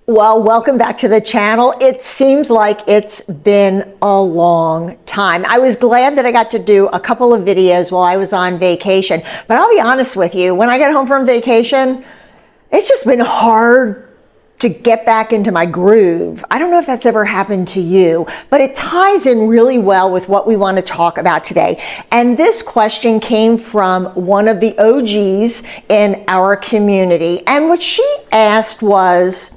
Well, welcome back to the channel. It seems like it's been a long time. I was glad that I got to do a couple of videos while I was on vacation, but I'll be honest with you, when I get home from vacation, it's just been hard to get back into my groove. I don't know if that's ever happened to you, but it ties in really well with what we want to talk about today. And this question came from one of the OGs in our community. And what she asked was,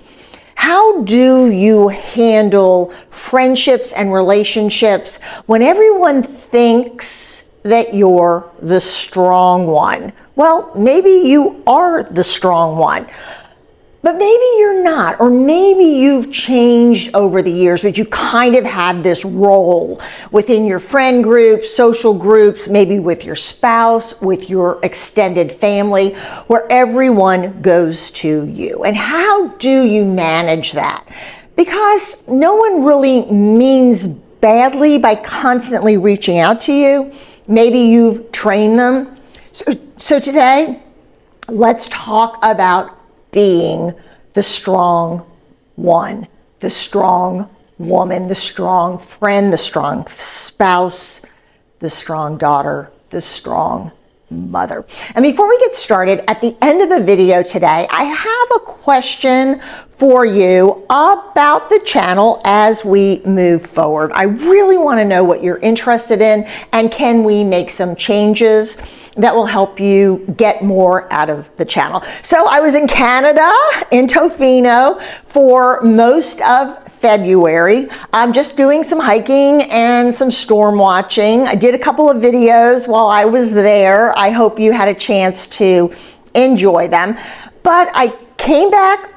how do you handle friendships and relationships when everyone thinks that you're the strong one? Well, maybe you are the strong one, but maybe you're not, or maybe you've changed over the years, but you kind of have this role within your friend groups, social groups, maybe with your spouse, with your extended family, where everyone goes to you. And how do you manage that? Because no one really means badly by constantly reaching out to you. Maybe you've trained them. So today, let's talk about being the strong one, the strong woman, the strong friend, the strong spouse, the strong daughter, the strong mother. And before we get started, at the end of the video today, I have a question for you about the channel as we move forward. I really want to know what you're interested in, and can we make some changes that will help you get more out of the channel. So I was in Canada, in Tofino, for most of February. I'm just doing some hiking and some storm watching. I did a couple of videos while I was there. I hope you had a chance to enjoy them. But I came back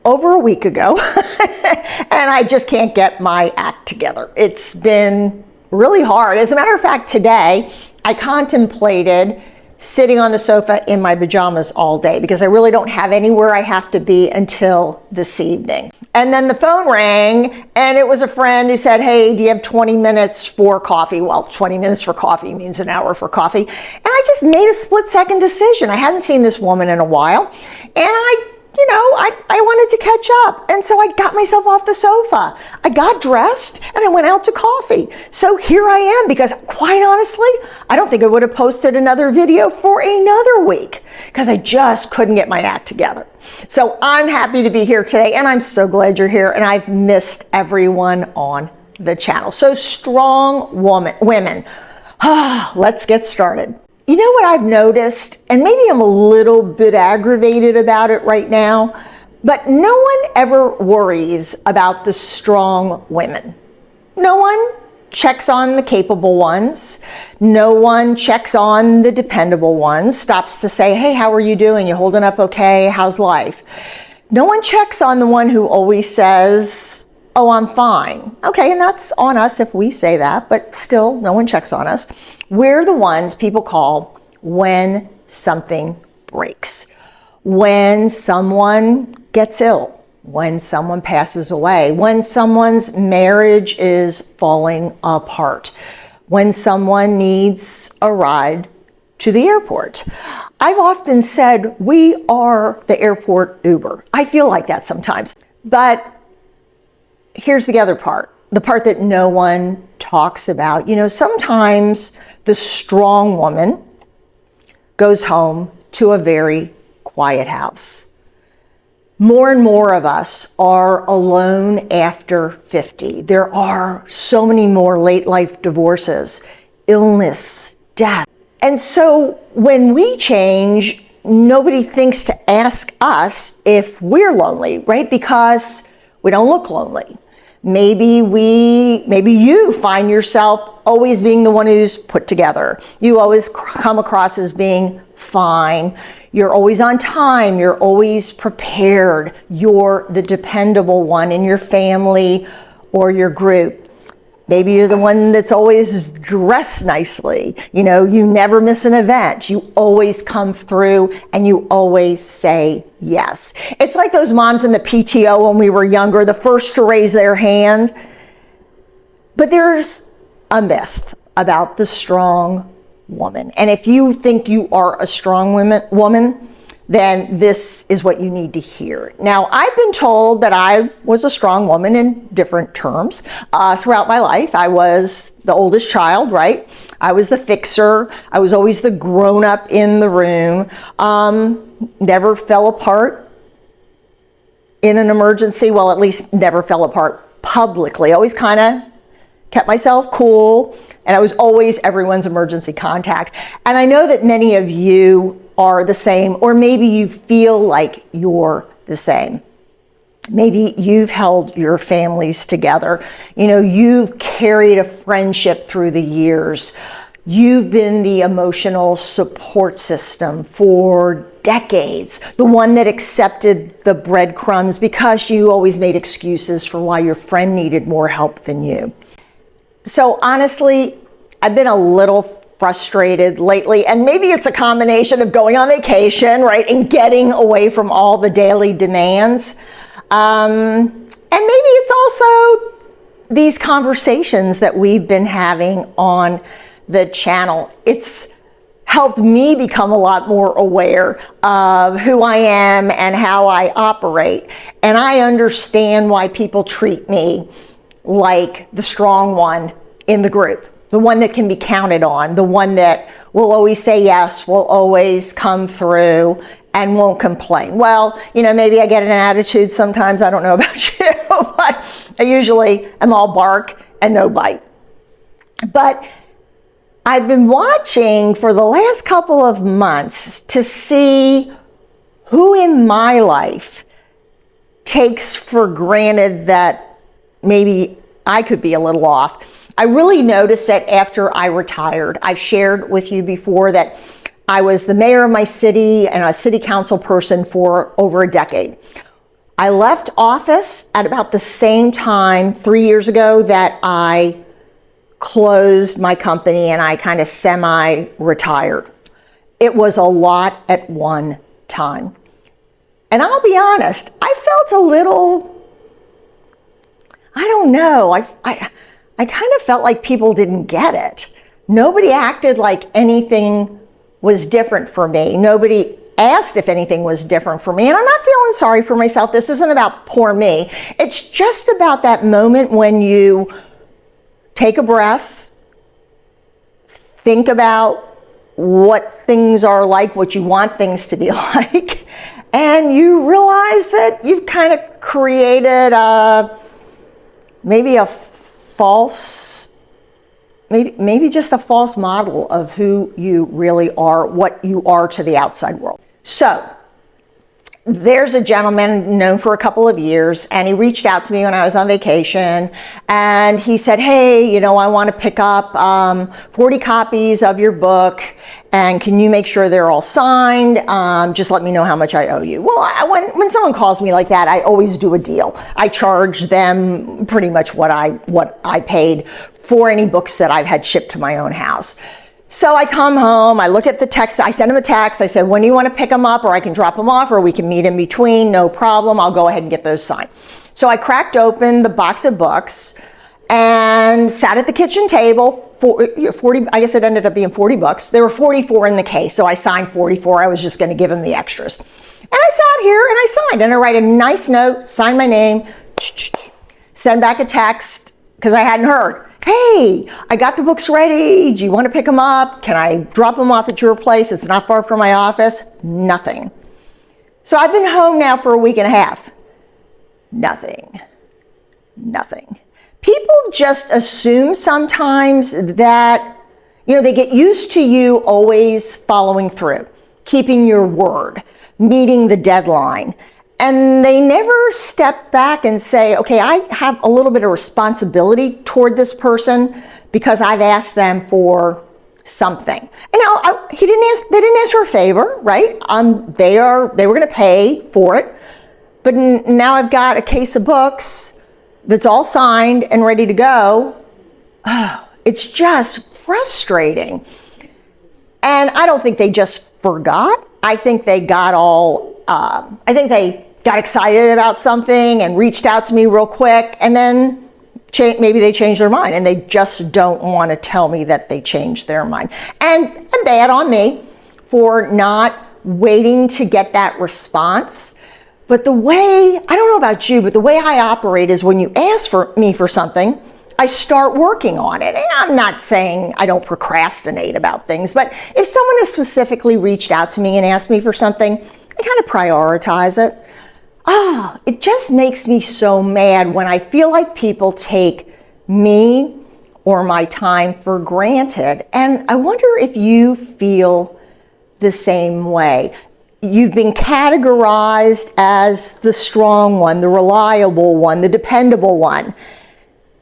over a week ago and I just can't get my act together. It's been really hard. As a matter of fact, today I contemplated sitting on the sofa in my pajamas all day because I really don't have anywhere I have to be until this evening. And then the phone rang and it was a friend who said, "Hey, do you have 20 minutes for coffee?" Well, 20 minutes for coffee means an hour for coffee. And I just made a split-second decision. I hadn't seen this woman in a while, and I wanted to catch up. And so I got myself off the sofa. I got dressed and I went out to coffee. So here I am, because quite honestly, I don't think I would have posted another video for another week because I just couldn't get my act together. So I'm happy to be here today, and I'm so glad you're here, and I've missed everyone on the channel. So strong women. Let's get started. You know what I've noticed, and maybe I'm a little bit aggravated about it right now, but no one ever worries about the strong women. No one checks on the capable ones. No one checks on the dependable ones, stops to say, "Hey, how are you doing? You holding up okay? How's life?" No one checks on the one who always says, "Oh, I'm fine." Okay, and that's on us if we say that, but still, no one checks on us. We're the ones people call when something breaks, when someone gets ill, when someone passes away, when someone's marriage is falling apart, when someone needs a ride to the airport. I've often said we are the airport Uber. I feel like that sometimes. But here's the other part, the part that no one talks about. Sometimes the strong woman goes home to a very quiet house. More and more of us are alone after 50. There are so many more late life divorces, illness, death. And so when we change, nobody thinks to ask us if we're lonely, right? Because we don't look lonely. Maybe you find yourself always being the one who's put together. You always come across as being fine. You're always on time. You're always prepared. You're the dependable one in your family or your group. Maybe you're the one that's always dressed nicely. You never miss an event. You always come through and you always say yes. It's like those moms in the PTO when we were younger, the first to raise their hand. But there's a myth about the strong woman. And if you think you are a strong woman, then this is what you need to hear. Now, I've been told that I was a strong woman in different terms throughout my life. I was the oldest child, right? I was the fixer. I was always the grown-up in the room. Never fell apart in an emergency. Well, at least never fell apart publicly. Always kind of kept myself cool, and I was always everyone's emergency contact. And I know that many of you are the same, or maybe you feel like you're the same. Maybe you've held your families together. You know, you've carried a friendship through the years. You've been the emotional support system for decades, the one that accepted the breadcrumbs because you always made excuses for why your friend needed more help than you. So honestly, I've been a little frustrated lately, and maybe it's a combination of going on vacation, right, and getting away from all the daily demands. And maybe it's also these conversations that we've been having on the channel. It's helped me become a lot more aware of who I am and how I operate. And I understand why people treat me like the strong one in the group, the one that can be counted on, the one that will always say yes, will always come through, and won't complain. Well, you know, maybe I get an attitude sometimes, I don't know about you, but I usually am all bark and no bite. But I've been watching for the last couple of months to see who in my life takes for granted that maybe I could be a little off. I really noticed it after I retired. I've shared with you before that I was the mayor of my city and a city council person for over a decade. I left office at about the same time 3 years ago that I closed my company and I kind of semi-retired. It was a lot at one time. And I'll be honest, I felt a little, I don't know, I kind of felt like people didn't get it. Nobody acted like anything was different for me. Nobody asked if anything was different for me. And I'm not feeling sorry for myself. This isn't about poor me. It's just about that moment when you take a breath, think about what things are like, what you want things to be like, and you realize that you've kind of created maybe a false, maybe just a false model of who you really are, what you are to the outside world. So there's a gentleman known for a couple of years, and he reached out to me when I was on vacation, and he said, hey, you know, I want to pick up 40 copies of your book, and can you make sure they're all signed? Just let me know how much I owe you. Well, when someone calls me like that, I always do a deal. I charge them pretty much what I paid for any books that I've had shipped to my own house. So I come home, I look at the text, I send him a text, I said, when do you want to pick them up, or I can drop them off, or we can meet in between, no problem, I'll go ahead and get those signed. So I cracked open the box of books and sat at the kitchen table, 40, I guess it ended up being 40 books. There were 44 in the case, so I signed 44, I was just going to give him the extras. And I sat here and I signed, and I write a nice note, sign my name, send back a text, because I hadn't heard. Hey, I got the books ready. Do you want to pick them up? Can I drop them off at your place? It's not far from my office. Nothing. So I've been home now for a week and a half. Nothing. People just assume sometimes that, you know, they get used to you always following through, keeping your word, meeting the deadline. And they never step back and say, okay, I have a little bit of responsibility toward this person because I've asked them for something. And now they didn't ask for a favor, right? They were going to pay for it. But now I've got a case of books that's all signed and ready to go. Oh, it's just frustrating. And I don't think they just forgot. I think they got they got excited about something and reached out to me real quick, and then maybe they changed their mind and they just don't want to tell me that they changed their mind. And bad on me for not waiting to get that response. But the way, I don't know about you, but the way I operate is when you ask me for something, I start working on it. And I'm not saying I don't procrastinate about things, but if someone has specifically reached out to me and asked me for something, I kind of prioritize it. It just makes me so mad when I feel like people take me or my time for granted. And I wonder if you feel the same way. You've been categorized as the strong one, the reliable one, the dependable one.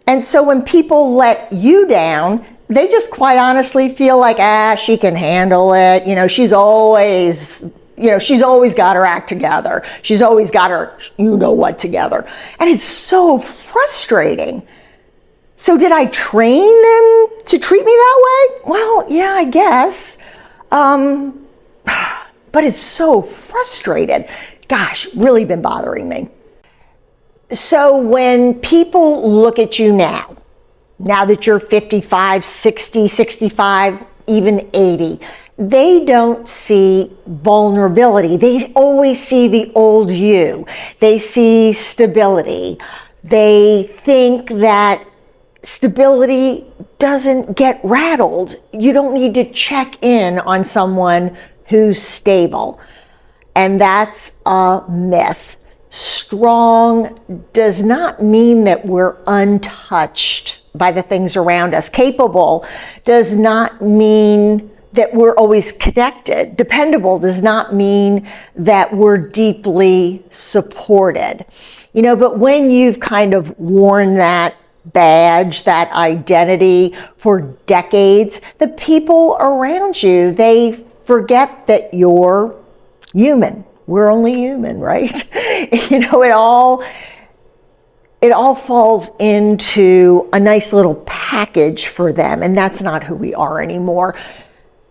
And so when people let you down, they just quite honestly feel like, she can handle it. She's always got her act together. She's always got her you-know-what together. And it's so frustrating. So did I train them to treat me that way? Well, yeah, I guess. But it's so frustrated. Gosh, really been bothering me. So when people look at you now that you're 55, 60, 65, even 80, they don't see vulnerability. They always see the old you. They see stability. They think that stability doesn't get rattled. You don't need to check in on someone who's stable. And that's a myth. Strong does not mean that we're untouched by the things around us. Capable does not mean that we're always connected. Dependable does not mean that we're deeply supported. But when you've kind of worn that badge, that identity for decades, the people around you, they forget that you're human. We're only human, right? It all falls into a nice little package for them, and that's not who we are anymore.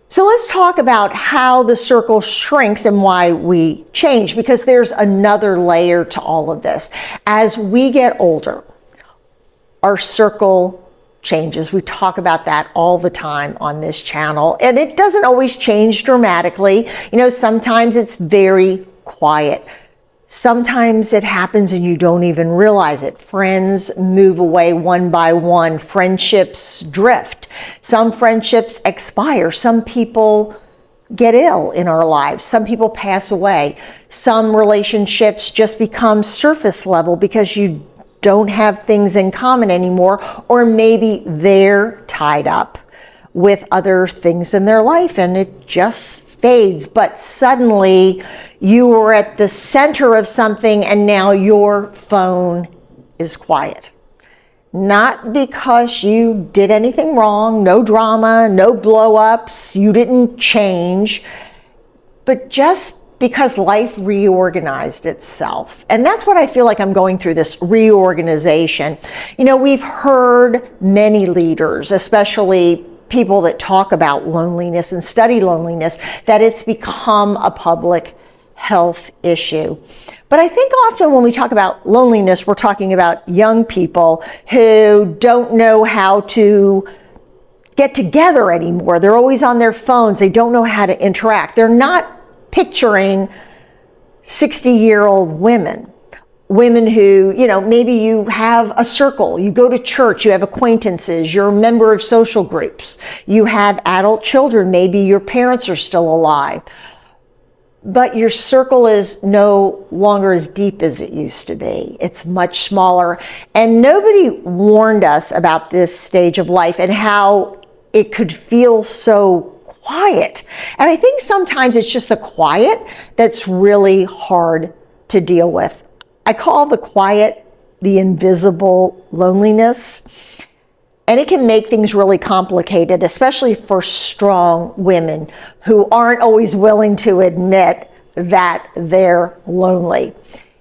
So let's talk about how the circle shrinks and why we change, because there's another layer to all of this. As we get older, our circle changes. We talk about that all the time on this channel, and it doesn't always change dramatically. Sometimes it's very quiet. Sometimes it happens and you don't even realize it. Friends move away one by one. Friendships drift. Some friendships expire. Some people get ill in our lives. Some people pass away. Some relationships just become surface level because you don't have things in common anymore, or maybe they're tied up with other things in their life and it just fades. But suddenly you were at the center of something and now your phone is quiet. Not because you did anything wrong, no drama, no blow-ups, you didn't change, but just because life reorganized itself. And that's what I feel like I'm going through, this reorganization. We've heard many leaders, especially people that talk about loneliness and study loneliness, that it's become a public health issue. But I think often when we talk about loneliness, we're talking about young people who don't know how to get together anymore. They're always on their phones. They don't know how to interact. They're not picturing 60-year-old women who, maybe you have a circle, you go to church, you have acquaintances, you're a member of social groups, you have adult children, maybe your parents are still alive, but your circle is no longer as deep as it used to be. It's much smaller, and nobody warned us about this stage of life and how it could feel so quiet. And I think sometimes it's just the quiet that's really hard to deal with. I call the quiet the invisible loneliness. And it can make things really complicated, especially for strong women who aren't always willing to admit that they're lonely.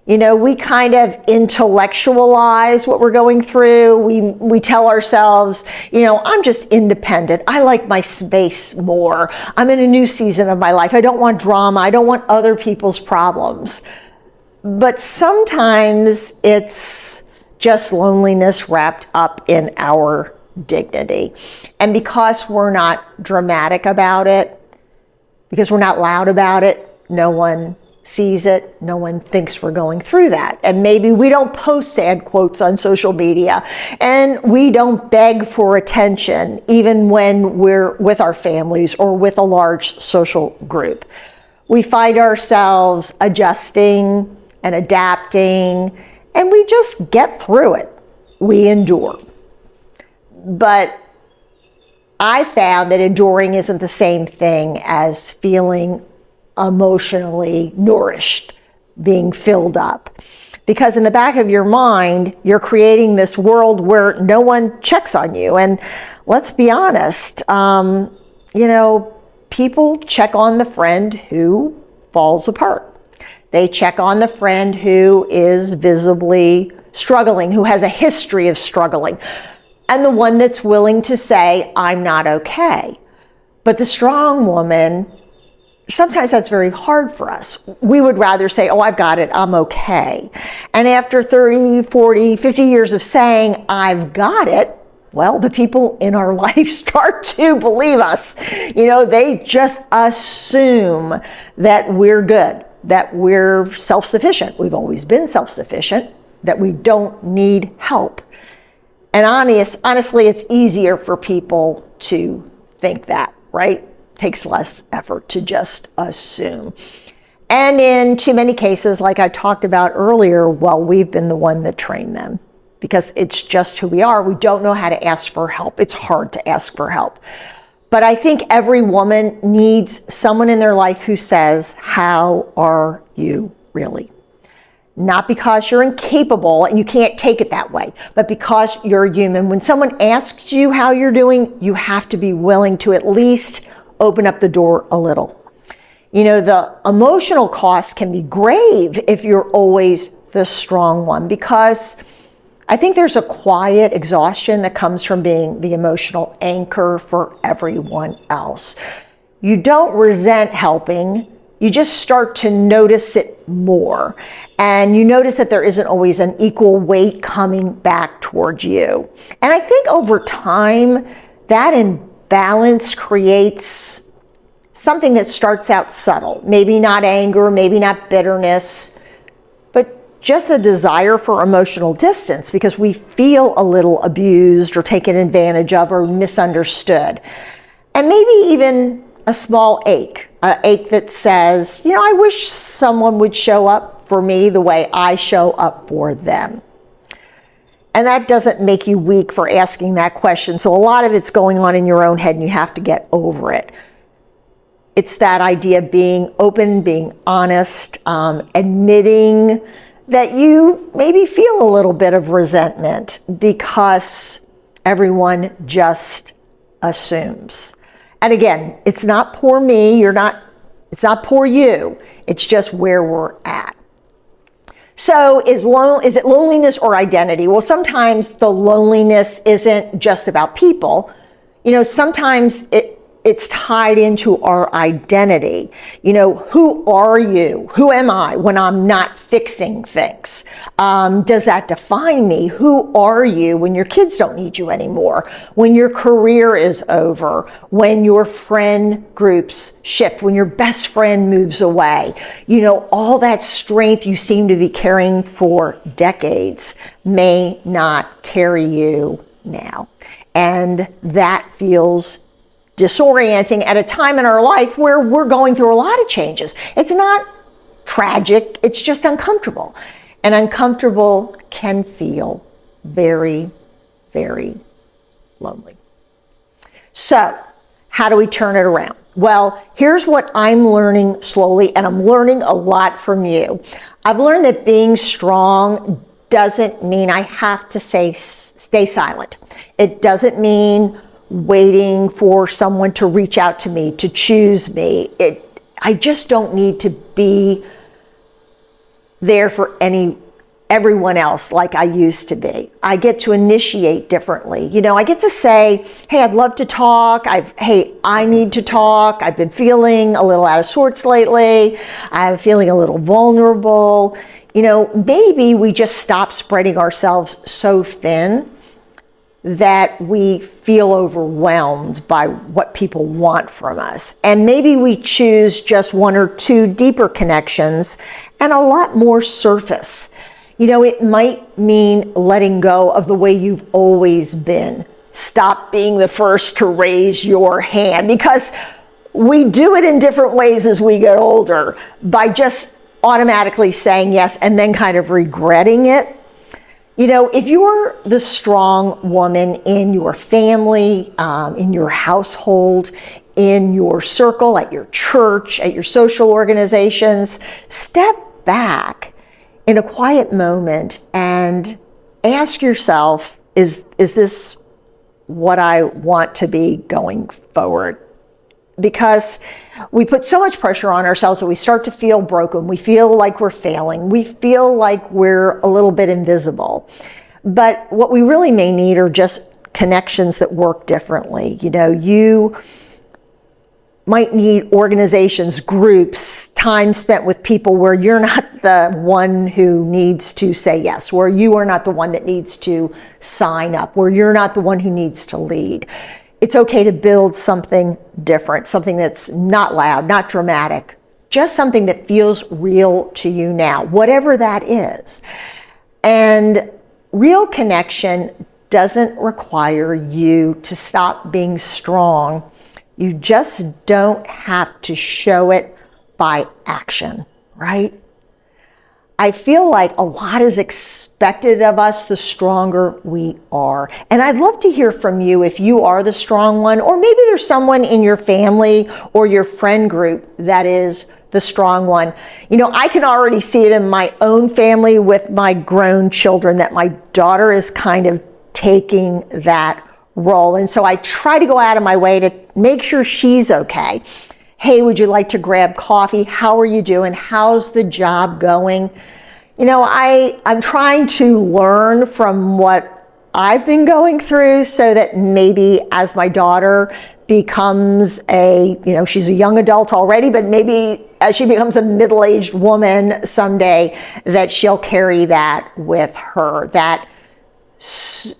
We kind of intellectualize what we're going through. We tell ourselves, I'm just independent. I like my space more. I'm in a new season of my life. I don't want drama. I don't want other people's problems. But sometimes it's just loneliness wrapped up in our dignity. And because we're not dramatic about it, because we're not loud about it, No one sees it. No one thinks we're going through that. And maybe we don't post sad quotes on social media, and we don't beg for attention even when we're with our families or with a large social group. We find ourselves adjusting and adapting, and we just get through it. We endure. But I found that enduring isn't the same thing as feeling emotionally nourished, being filled up. Because in the back of your mind, you're creating this world where no one checks on you. And let's be honest, people check on the friend who falls apart. They check on the friend who is visibly struggling, who has a history of struggling, and the one that's willing to say, I'm not okay. But the strong woman, sometimes that's very hard for us. We would rather say, oh, I've got it, I'm okay. And after 30, 40, 50 years of saying, I've got it, well, the people in our life start to believe us. They just assume that we're good, that we're self-sufficient. We've always been self-sufficient, that we don't need help. And honestly, it's easier for people to think that, right? Takes less effort to just assume. And in too many cases, like I talked about earlier, well, we've been the one that trained them because it's just who we are. We don't know how to ask for help. It's hard to ask for help. But I think every woman needs someone in their life who says, how are you really? Not because you're incapable and you can't take it that way, but because you're human. When someone asks you how you're doing, you have to be willing to at least open up the door a little. The emotional cost can be grave if you're always the strong one, because I think there's a quiet exhaustion that comes from being the emotional anchor for everyone else. You don't resent helping. You just start to notice it more. And you notice that there isn't always an equal weight coming back towards you. And I think over time, that imbalance creates something that starts out subtle. Maybe not anger, maybe not bitterness, but just a desire for emotional distance because we feel a little abused or taken advantage of or misunderstood. And maybe even a small ache, an ache that says, I wish someone would show up for me the way I show up for them. And that doesn't make you weak for asking that question. So a lot of it's going on in your own head and you have to get over it. It's that idea of being open, being honest, admitting that you maybe feel a little bit of resentment because everyone just assumes. And again, it's not poor me, it's not poor you, it's just where we're at. So is it loneliness or identity? Well, sometimes the loneliness isn't just about people. Sometimes it's tied into our identity. Who are you? Who am I when I'm not fixing things? Does that define me? Who are you when your kids don't need you anymore? When your career is over? When your friend groups shift? When your best friend moves away? All that strength you seem to be carrying for decades may not carry you now. And that feels disorienting at a time in our life where we're going through a lot of changes. It's not tragic, it's just uncomfortable. And uncomfortable can feel very, very lonely. So, how do we turn it around? Well, here's what I'm learning slowly, and I'm learning a lot from you. I've learned that being strong doesn't mean I have to stay silent. It doesn't mean waiting for someone to reach out to me, to choose me. I just don't need to be there for everyone else like I used to be. I get to initiate differently. I get to say, hey, I'd love to talk. Hey, I need to talk. I've been feeling a little out of sorts lately. I'm feeling a little vulnerable. Maybe we just stop spreading ourselves so thin that we feel overwhelmed by what people want from us. And maybe we choose just one or two deeper connections and a lot more surface. You know, it might mean letting go of the way you've always been. Stop being the first to raise your hand, because we do it in different ways as we get older, by just automatically saying yes and then kind of regretting it. You know, if you're the strong woman in your family, in your household, in your circle, at your church, at your social organizations, step back in a quiet moment and ask yourself, is this what I want to be going forward? Because we put so much pressure on ourselves that we start to feel broken. We feel like we're failing. We feel like we're a little bit invisible. But what we really may need are just connections that work differently. You know, you might need organizations, groups, time spent with people where you're not the one who needs to say yes, where you are not the one that needs to sign up, where you're not the one who needs to lead. It's okay to build something different, something that's not loud, not dramatic, just something that feels real to you now, whatever that is. And real connection doesn't require you to stop being strong. You just don't have to show it by action, right? I feel like a lot is expected of us the stronger we are. And I'd love to hear from you if you are the strong one, or maybe there's someone in your family or your friend group that is the strong one. You know, I can already see it in my own family with my grown children, that my daughter is kind of taking that role. And so I try to go out of my way to make sure she's okay. Hey, would you like to grab coffee? How are you doing? How's the job going? You know, I'm trying to learn from what I've been going through, so that maybe as my daughter becomes she's a young adult already, but maybe as she becomes a middle-aged woman someday, that she'll carry that with her. That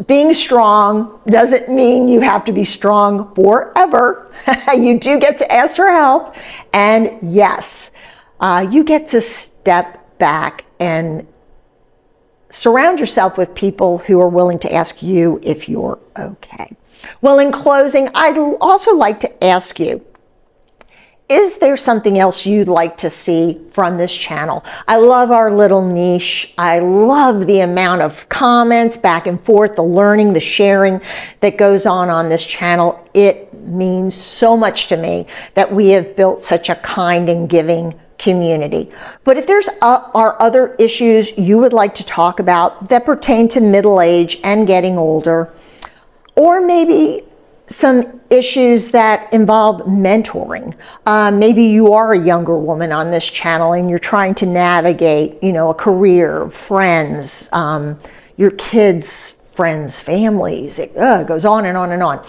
being strong doesn't mean you have to be strong forever. You do get to ask for help. And yes, you get to step back and surround yourself with people who are willing to ask you if you're okay. Well, in closing, I'd also like to ask you, is there something else you'd like to see from this channel? I love our little niche. I love the amount of comments back and forth, the learning, the sharing that goes on this channel. It means so much to me that we have built such a kind and giving community. But if there's are other issues you would like to talk about that pertain to middle age and getting older, or maybe some issues that involve mentoring. Maybe you are a younger woman on this channel and you're trying to navigate, a career, friends, your kids, friends, families. It goes on and on and on.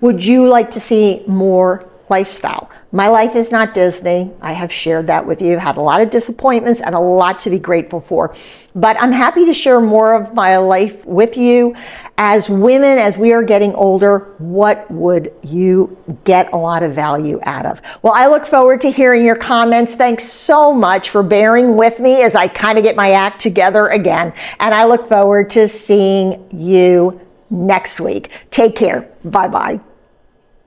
Would you like to see more lifestyle? My life is not Disney. I have shared that with you. I've had a lot of disappointments and a lot to be grateful for. But I'm happy to share more of my life with you. As women, as we are getting older, what would you get a lot of value out of? Well, I look forward to hearing your comments. Thanks so much for bearing with me as I kind of get my act together again. And I look forward to seeing you next week. Take care. Bye-bye.